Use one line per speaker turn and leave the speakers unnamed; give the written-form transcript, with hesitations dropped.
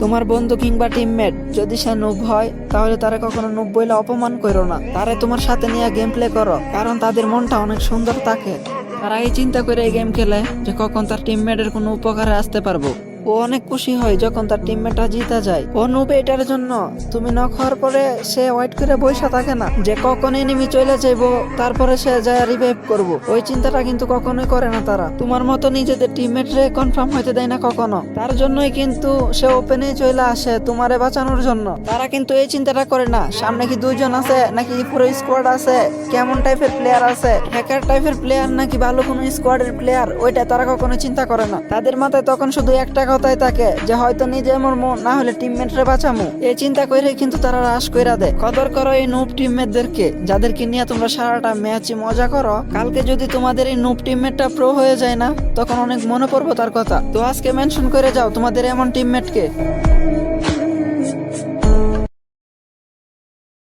তোমার বন্ধু কিংবা টিমমেট যদি সে নুব হয় তাহলে তারা কখনো নুব বলে অপমান করো না, তারা তোমার সাথে নিয়ে গেম প্লে করো, কারণ তাদের মনটা অনেক সুন্দর থাকে। তারা এই চিন্তা করে এই গেম খেলে যে কখন তার টিমমেটের কোনো উপকারে আসতে পারবো। ও অনেক খুশি হয় যখন তার টিমমেটটা জিতে যায়। ও নুবে এটার জন্য তুমি নক হওয়ার পরে সে ওয়েট করে বসে থাকে না যে কখন এনিমি চলে যাইবো তারপরে সে যায় রিভাইভ করব, ওই চিন্তাটা কিন্তু কখনোই করে না তারা। তোমার মতো নিজেদের টিমমেট রে কনফার্ম হইতে দেয় না কখনো, তার জন্যই কিন্তু সে ওপেনে চলে আসে তোমারে বাঁচানোর জন্য। তারা কিন্তু এই চিন্তাটা করে না সামনে কি দুইজন আছে নাকি পুরো স্কোয়াড আছে, কেমন টাইপের প্লেয়ার আছে, হ্যাকার টাইপের প্লেয়ার নাকি ভালো কোনো স্কোয়াডের প্লেয়ার, ওইটা তারা কখনো চিন্তা করে না। তাদের মাথায় তখন শুধু একটা কথাই থাকে যে হয়তো নিজে মরমু না হলে টিমমেট রে বাঁচামু। এই চিন্তা করে কিন্তু তারা হ্রাস কইরা দেয়। কদর করো এই নুব টিমমেটদেরকে যাদেরকে নিয়ে তোমরা সারাটা ম্যাচে মজা করো। কালকে যদি তোমাদের এই নুব টিমমেটটা প্রো হয়ে যায় না তখন অনেক মনে পড়বো তার কথা। তো আজকে মেনশন করে যাও তোমাদের এমন টিমমেটকে।